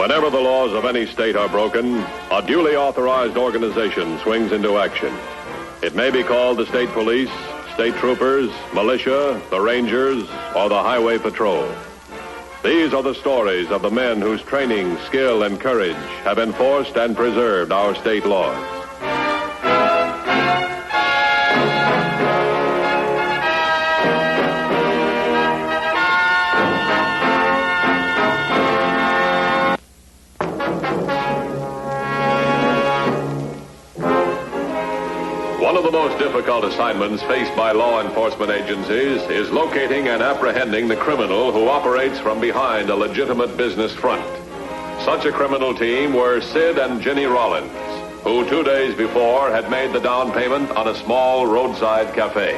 Whenever the laws of any state are broken, a duly authorized organization swings into action. It may be called the state police, state troopers, militia, the rangers, or the highway patrol. These are the stories of the men whose training, skill, and courage have enforced and preserved our state laws. One of the most difficult assignments faced by law enforcement agencies is locating and apprehending the criminal who operates from behind a legitimate business front. Such a criminal team were Sid and Ginny Rollins, who 2 days before had made the down payment on a small roadside cafe.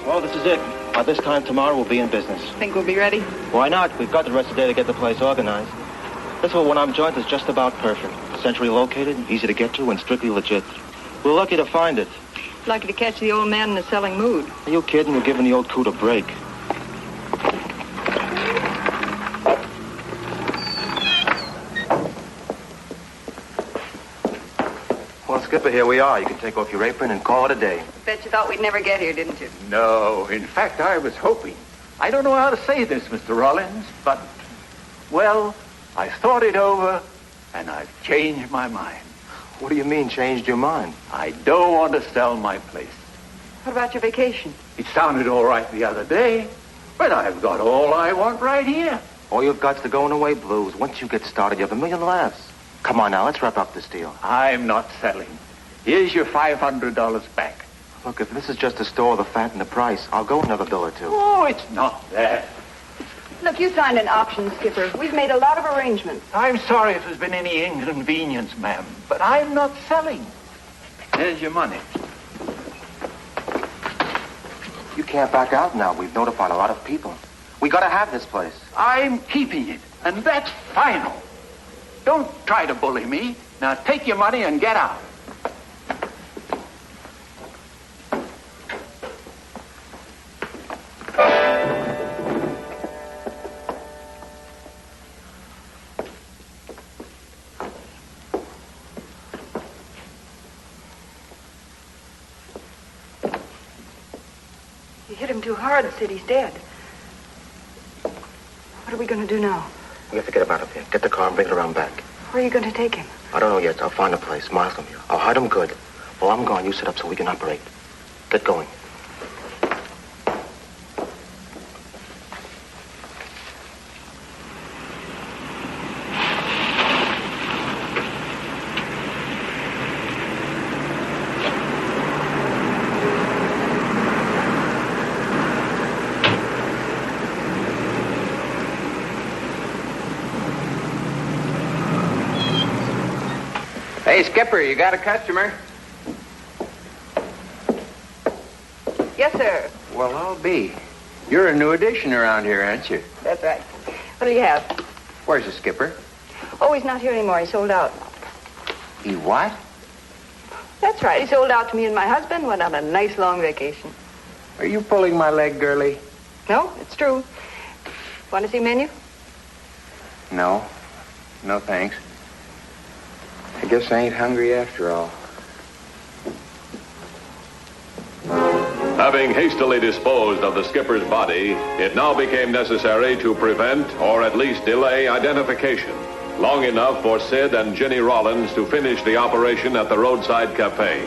Well, this is it. By this time tomorrow, we'll be in business. Think we'll be ready? Why not? We've got the rest of the day to get the place organized. This one-arm joint is just about perfect. Centrally located, easy to get to, and strictly legit. We're lucky to find it. Lucky to catch the old man in a selling mood. Are you kidding? We're giving the old coot a break. Well, Skipper, here we are. You can take off your apron and call it a day. Bet you thought we'd never get here, didn't you? No, in fact, I was hoping. I don't know how to say this, Mr. Rollins, but, well, I thought it over, and I've changed my mind. What do you mean, changed your mind? I don't want to sell my place. What about your vacation? It sounded all right the other day, but I've got all I want right here. All you've got's the going away blues. Once you get started, you have a million laughs. Come on now, let's wrap up this deal. I'm not selling. Here's your $500 back. Look, if this is just a store of the fat and the price, I'll go another bill or two. Oh, it's not that. Look, you signed an option, Skipper. We've made a lot of arrangements. I'm sorry if there's been any inconvenience, ma'am, but I'm not selling. Here's your money. You can't back out now. We've notified a lot of people. We gotta have this place. I'm keeping it, and that's final. Don't try to bully me. Now take your money and get out. You hit him too hard, Sid. He's dead. What are we going to do now? We have to get him out of here. Get the car and bring it around back. Where are you going to take him? I don't know yet. I'll find a place miles from here. I'll hide him good. While I'm gone, you sit up so we can operate. Get going. Hey, Skipper, you got a customer? Yes, sir. Well, I'll be. You're a new addition around here, aren't you? That's right. What do you have? Where's the skipper? Oh, he's not here anymore. He sold out. He what? That's right. He sold out to me and my husband. Went on a nice long vacation. Are you pulling my leg, girlie? No, it's true. Want to see menu? No. No, thanks. I guess I ain't hungry after all. Having hastily disposed of the skipper's body, it now became necessary to prevent or at least delay identification long enough for Sid and Ginny Rollins to finish the operation at the roadside cafe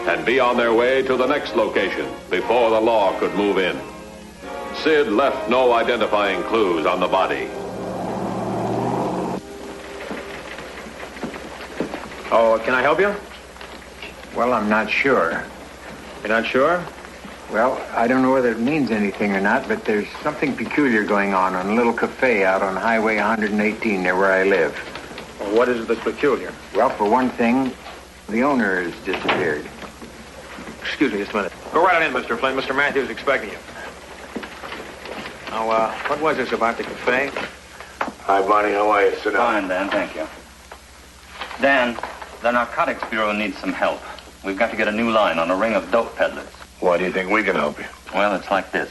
and be on their way to the next location before the law could move in. Sid left no identifying clues on the body. Oh, can I help you? Well, I'm not sure. You're not sure? Well, I don't know whether it means anything or not, but there's something peculiar going on a little cafe out on Highway 118 near where I live. Well, what is it that's peculiar? Well, for one thing, the owner has disappeared. Excuse me just a minute. Go right on in, Mr. Flynn. Mr. Matthews is expecting you. Now, what was this about the cafe? Hi, Bonnie. How are you? Sit down. Fine, Dan. Thank you. Dan, the Narcotics Bureau needs some help. We've got to get a new line on a ring of dope peddlers. Why do you think we can help you? Well, it's like this.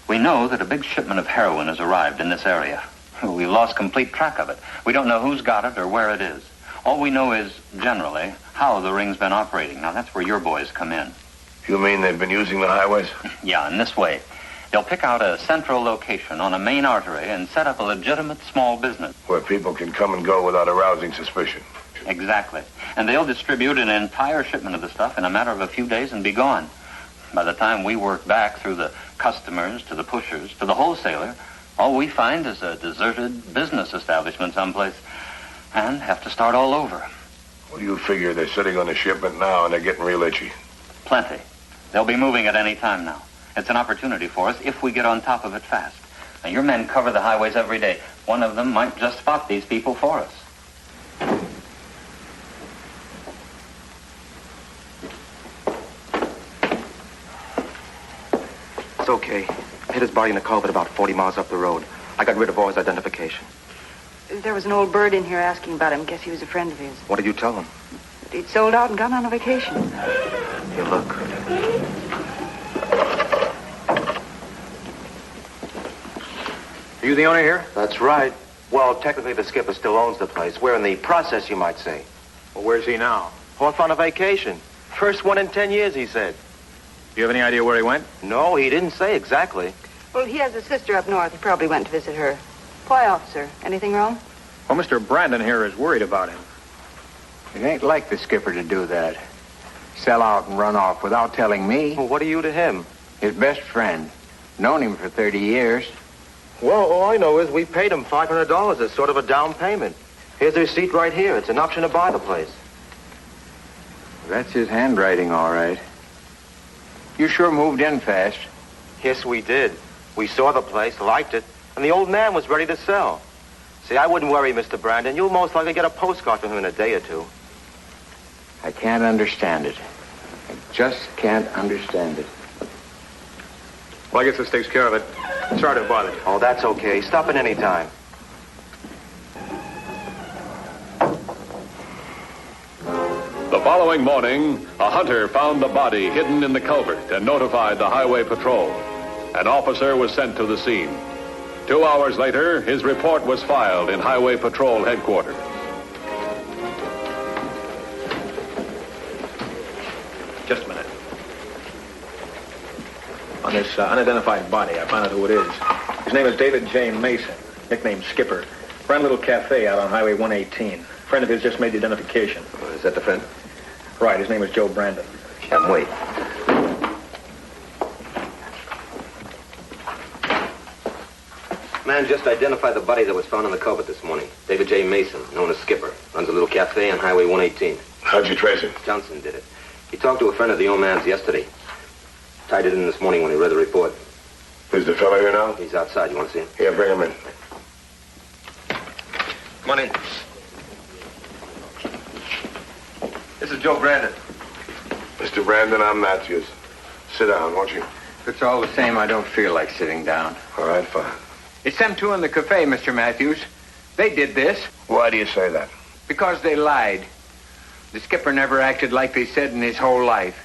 We know that a big shipment of heroin has arrived in this area. We lost complete track of it. We don't know who's got it or where it is. All we know is, generally, how the ring's been operating. Now, that's where your boys come in. You mean they've been using the highways? Yeah, in this way. They'll pick out a central location on a main artery and set up a legitimate small business. Where people can come and go without arousing suspicion. Exactly. And they'll distribute an entire shipment of the stuff in a matter of a few days and be gone. By the time we work back through the customers to the pushers to the wholesaler, all we find is a deserted business establishment someplace and have to start all over. Well, you figure they're sitting on a shipment now and they're getting real itchy. Plenty. They'll be moving at any time now. It's an opportunity for us if we get on top of it fast. Now, your men cover the highways every day. One of them might just spot these people for us. It's okay. Hit his body in a culvert about 40 miles up the road. I got rid of all his identification. There was an old bird in here asking about him. Guess he was a friend of his. What did you tell him? That he'd sold out and gone on a vacation. Here, look. Are you the owner here? That's right. Well, technically the skipper still owns the place. We're in the process, you might say. Well, where's he now? Off on a vacation. First one in 10 years, he said. Do you have any idea where he went? No, he didn't say exactly. Well, he has a sister up north. He probably went to visit her. Why, officer? Anything wrong? Well, Mr. Brandon here is worried about him. It ain't like the skipper to do that. Sell out and run off without telling me. Well, what are you to him? His best friend. Known him for 30 years. Well, all I know is we paid him $500 as sort of a down payment. Here's the receipt right here. It's an option to buy the place. That's his handwriting, all right. You sure moved in fast. Yes, we did. We saw the place, liked it, and the old man was ready to sell. See, I wouldn't worry, Mr. Brandon. You'll most likely get a postcard from him in a day or two. I can't understand it. I just can't understand it. Well, I guess this takes care of it. Sorry to bother you. Oh, that's okay. Stop at any time. The following morning, a hunter found the body hidden in the culvert and notified the highway patrol. An officer was sent to the scene. 2 hours later, his report was filed in Highway Patrol headquarters. Just a minute. On this unidentified body, I found out who it is. His name is David J. Mason, nicknamed Skipper. Ran a little cafe out on Highway 118. Friend of his just made the identification. Is that the friend? Right, his name is Joe Brandon. Wait. Man just identified the body that was found on the culvert this morning. David J. Mason, known as Skipper. Runs a little cafe on Highway 118. How'd you trace him? Johnson did it. He talked to a friend of the old man's yesterday. Tied it in this morning when he read the report. Is the fellow here now? He's outside. You want to see him? Yeah, bring him in. Come on in. This is Joe Brandon. Mr. Brandon, I'm Matthews. Sit down, won't you? If it's all the same, I don't feel like sitting down. All right, fine. It's them two in the cafe, Mr. Matthews. They did this Why do you say that? because they lied. The skipper never acted like they said in his whole life.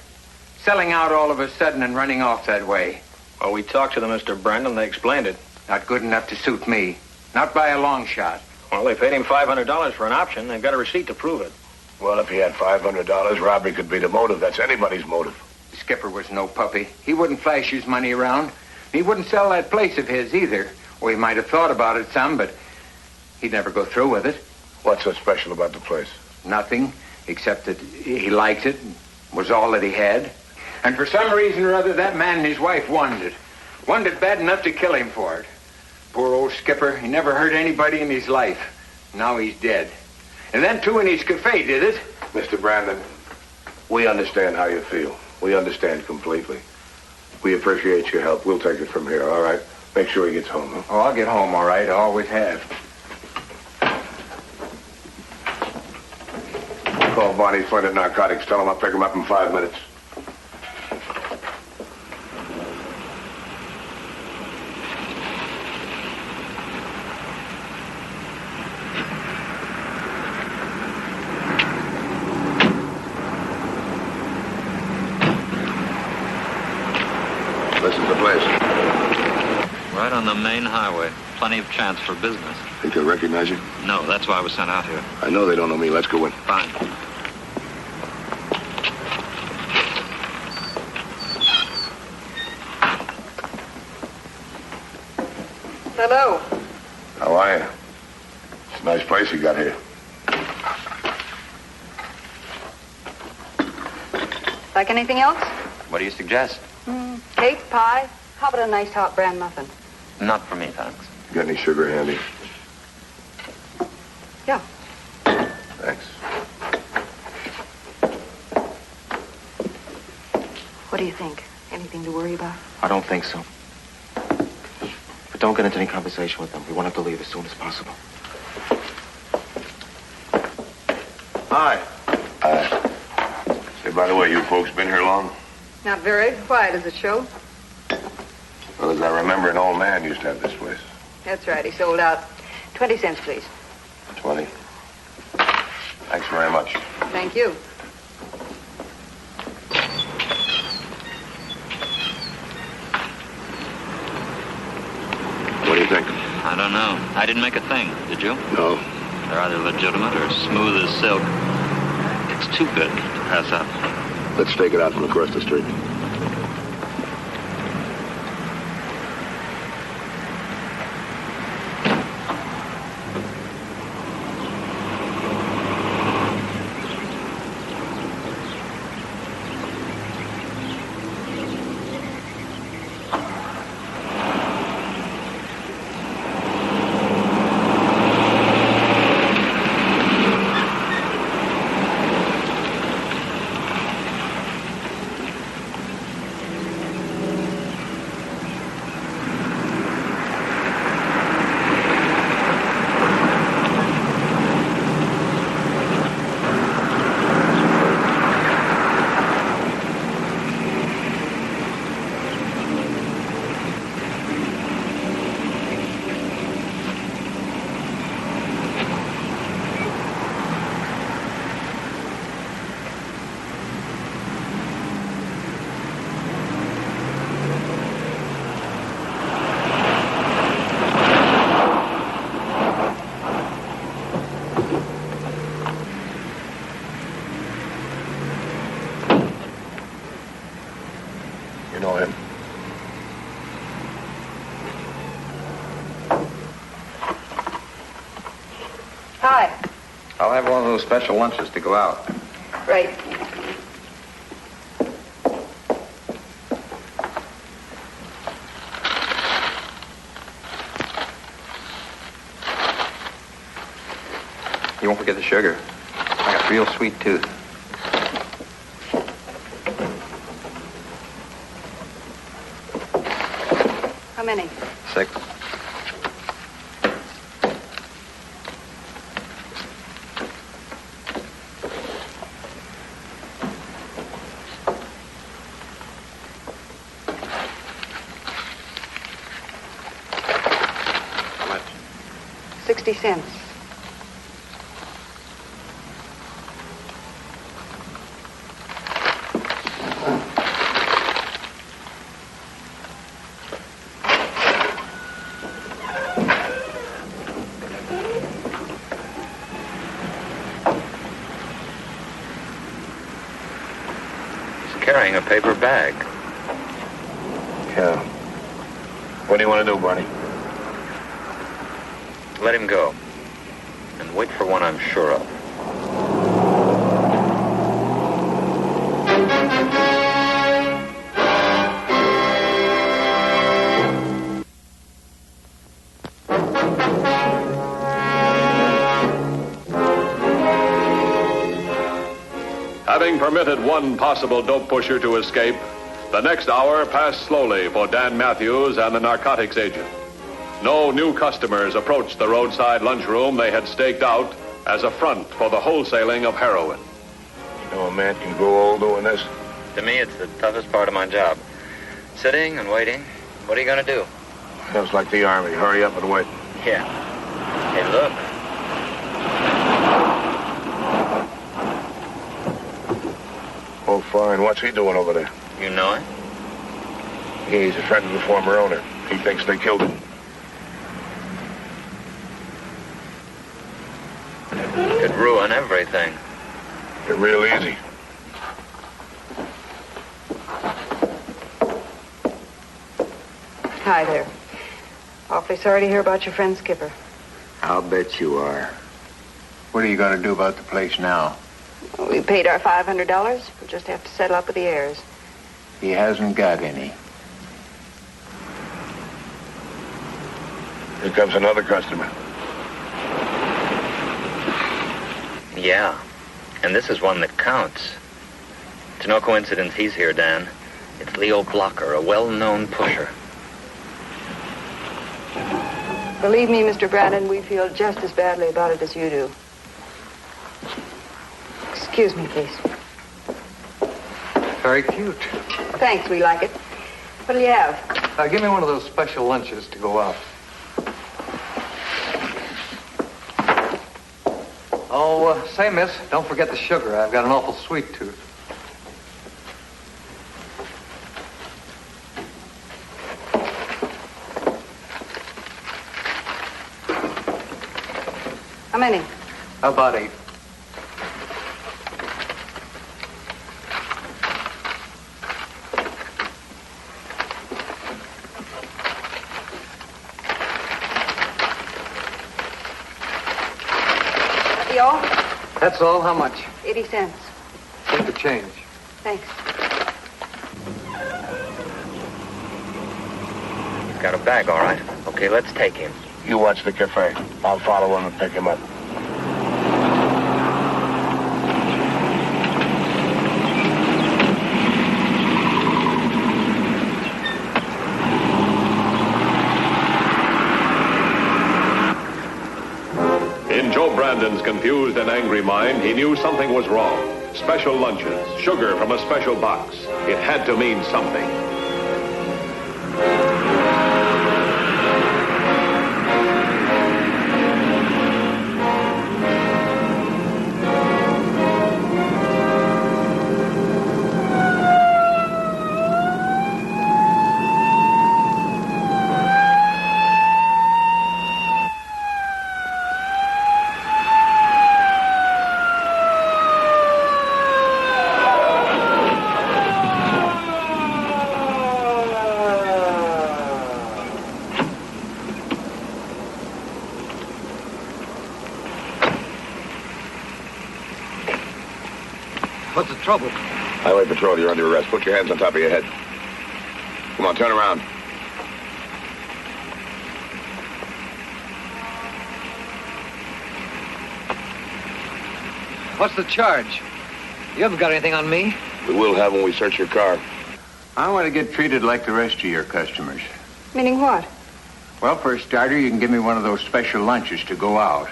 Selling out all of a sudden and running off that way. Well, we talked to them, Mr. Brandon. They explained it. Not good enough to suit me. Not by a long shot. Well, they paid him $500 for an option. They've got a receipt to prove it. Well, if he had $500, robbery could be the motive. That's anybody's motive. The skipper was no puppy. He wouldn't flash his money around. He wouldn't sell that place of his either. Well, he might have thought about it some, but he'd never go through with it. What's so special about the place? Nothing, except that he liked it, was all that he had. And for some reason or other, that man and his wife wanted it. Wanted it bad enough to kill him for it. Poor old skipper, he never hurt anybody in his life. Now he's dead. And then two in his cafe did it. Mr. Brandon, we understand how you feel. We understand completely. We appreciate your help. We'll take it from here, all right? Make sure he gets home, huh? Oh, I'll get home, all right. I always have. Call Barney's friend at Narcotics. Tell him I'll pick him up in 5 minutes. This is the place. Right on the main highway. Plenty of chance for business. Think they'll recognize you? No, that's why I was sent out here. I know they don't know me. Let's go in. Fine. Hello. How are you? It's a nice place you got here. Like anything else? What do you suggest? Cake, pie. How about a nice hot bran muffin? Not for me, thanks. Got any sugar handy? Yeah. Thanks. What do you think? Anything to worry about? I don't think so. But don't get into any conversation with them. We want to leave as soon as possible. Hi. Say, by the way, you folks been here long? Not very. Quiet as it show. Well, as I remember, an old man used to have this place. That's right. He sold out. 20 cents, please. 20. Thanks very much. Thank you. What do you think? I don't know. I didn't make a thing. Did you? No. They're either legitimate or smooth as silk. It's too good to pass up. Let's stake it out from across the street. I'll have one of those special lunches to go out. Right. You won't forget the sugar. I got a real sweet tooth. How many? 6. How much? 60 cents. Carrying a paper bag. Yeah. What do you want to do, Barney? Let him go. And wait for one I'm sure of. Having permitted one possible dope pusher to escape, the next hour passed slowly for Dan Matthews and the narcotics agent. No new customers approached the roadside lunchroom they had staked out as a front for the wholesaling of heroin. You know a man can grow old doing this? To me, it's the toughest part of my job. Sitting and waiting. What are you going to do? Sounds like the Army. Hurry up and wait. Yeah. Hey, look. Oh, fine. What's he doing over there? You know him? He's a friend of the former owner. He thinks they killed him. Could ruin everything. Get real easy. Hi there. Awfully sorry to hear about your friend Skipper. I'll bet you are. What are you going to do about the place now? We paid our $500. We'll just have to settle up with the heirs. He hasn't got any. Here comes another customer. Yeah. And this is one that counts. It's no coincidence he's here, Dan. It's Leo Blocker, a well-known pusher. Believe me, Mr. Brandon, we feel just as badly about it as you do. Excuse me, please. Very cute. Thanks, we like it. What'll you have? Give me one of those special lunches to go out. Oh, say, miss, don't forget the sugar. I've got an awful sweet tooth. How many? About 8. All? That's all. How much? 80 cents. Take the change. Thanks. He's got a bag, all right. Okay, let's take him. You watch the cafe. I'll follow him and pick him up. In Joe Brandon's confused and angry mind, he knew something was wrong. Special lunches, sugar from a special box. It had to mean something. What's the trouble? Highway Patrol, you're under arrest. Put your hands on top of your head. Come on, turn around. What's the charge? You haven't got anything on me? We will have when we search your car. I want to get treated like the rest of your customers. Meaning what? Well, for a starter, you can give me one of those special lunches to go out.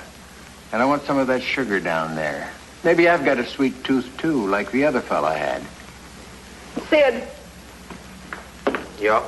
And I want some of that sugar down there. Maybe I've got a sweet tooth, too, like the other fella had. Sid. Yeah.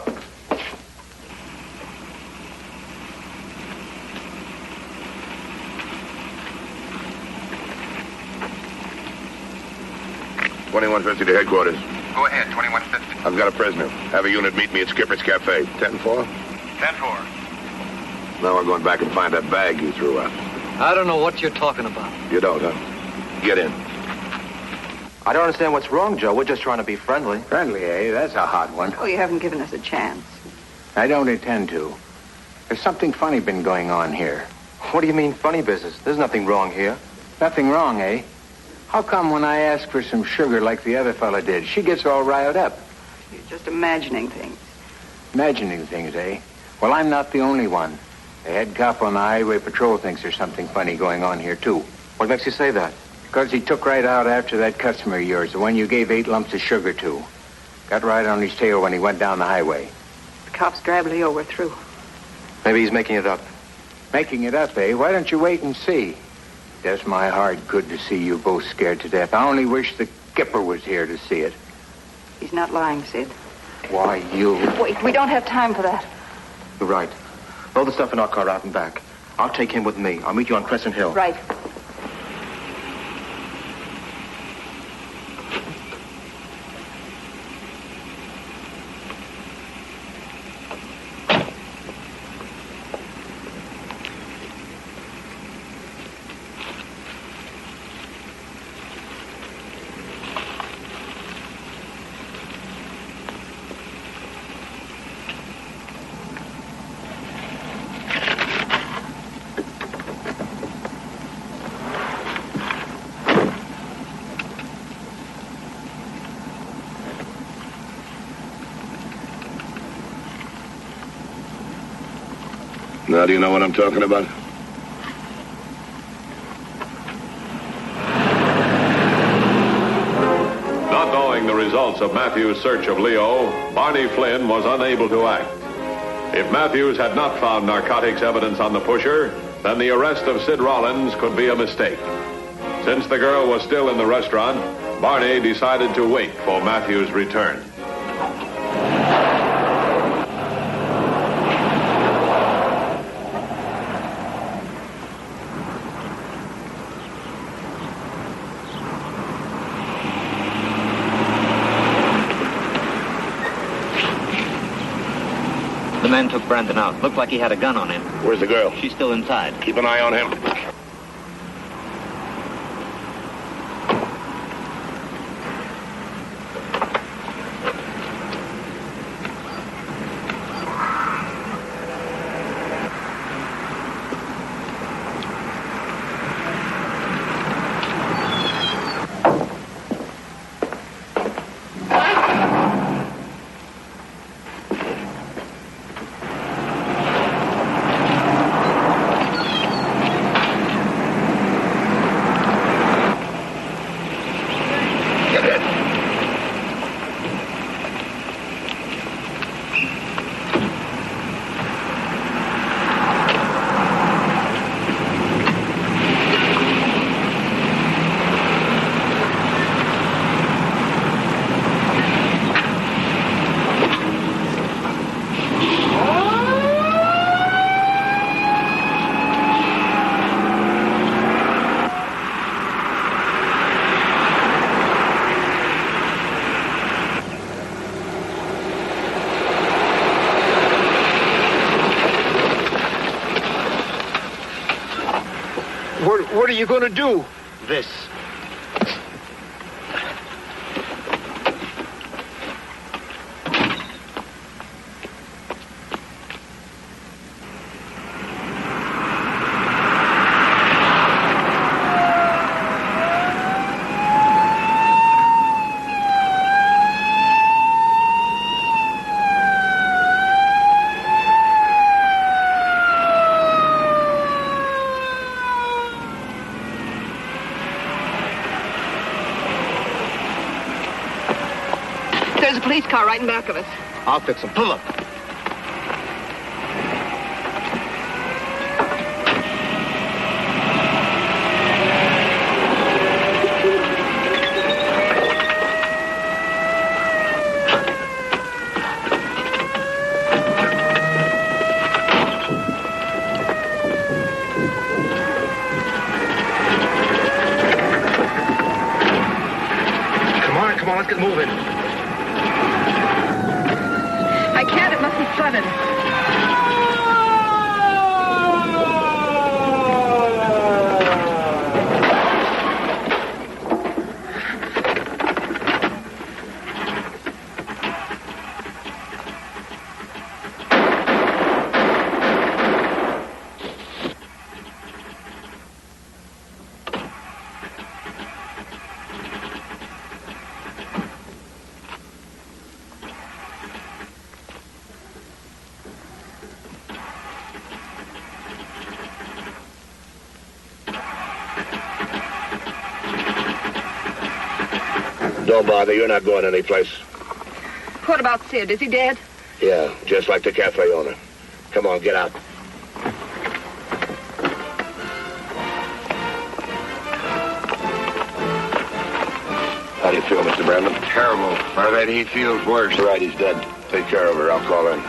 $21.50 to headquarters. Go ahead, 2150. I've got a prisoner. Have a unit meet me at Skipper's Cafe. 10-4? 10-4. Now we're going back and find that bag you threw out. I don't know what you're talking about. You don't, huh? Get in. I don't understand what's wrong, Joe. We're just trying to be friendly. Friendly, eh? That's a hot one. Oh, you haven't given us a chance. I don't intend to. There's something funny been going on here. What do you mean, funny business? There's nothing wrong here. Nothing wrong, eh? How come when I ask for some sugar like the other fella did, she gets all riled up? You're just imagining things. Imagining things, eh? Well, I'm not the only one. The head cop on the highway patrol thinks there's something funny going on here, too. What makes you say that? Because he took right out after that customer of yours, the one you gave 8 lumps of sugar to. Got right on his tail when he went down the highway. The cops drive Leo, we're through. Maybe he's making it up. Making it up, eh? Why don't you wait and see? Does my heart good to see you both scared to death. I only wish the skipper was here to see it. He's not lying, Sid. Why, you... Wait, we don't have time for that. You're right. Load the stuff in our car out and back. I'll take him with me. I'll meet you on Crescent Hill. Right. Now do you know what I'm talking about? Not knowing the results of Matthews' search of Leo, Barney Flynn was unable to act. If Matthews had not found narcotics evidence on the pusher, then the arrest of Sid Rollins could be a mistake. Since the girl was still in the restaurant, Barney decided to wait for Matthews' return. The man took Brandon out. Looked like he had a gun on him. Where's the girl? She's still inside. Keep an eye on him. What are you going to do? This. There's a police car right in back of us. I'll fix him. Pull up. Come on, let's get moving. I can't. It must be flooded. Don't bother, you're not going anyplace. What about Sid? Is he dead? Yeah, just like the cafe owner. Come on, get out. How do you feel, Mr. Brandon? Terrible. I bet he feels worse. Right, he's dead. Take care of her. I'll call in.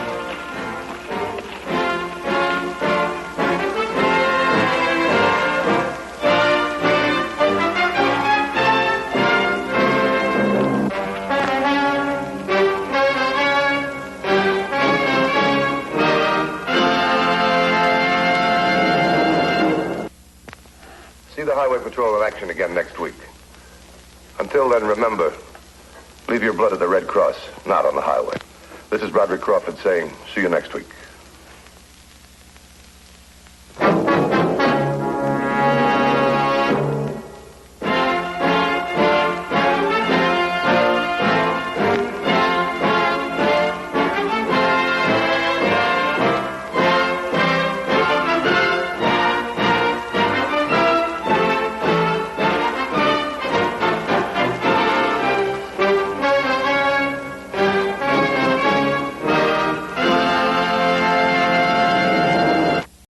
See the Highway Patrol in action again next week. Until then, remember, leave your blood at the Red Cross, not on the highway. This is Roderick Crawford saying, see you next week.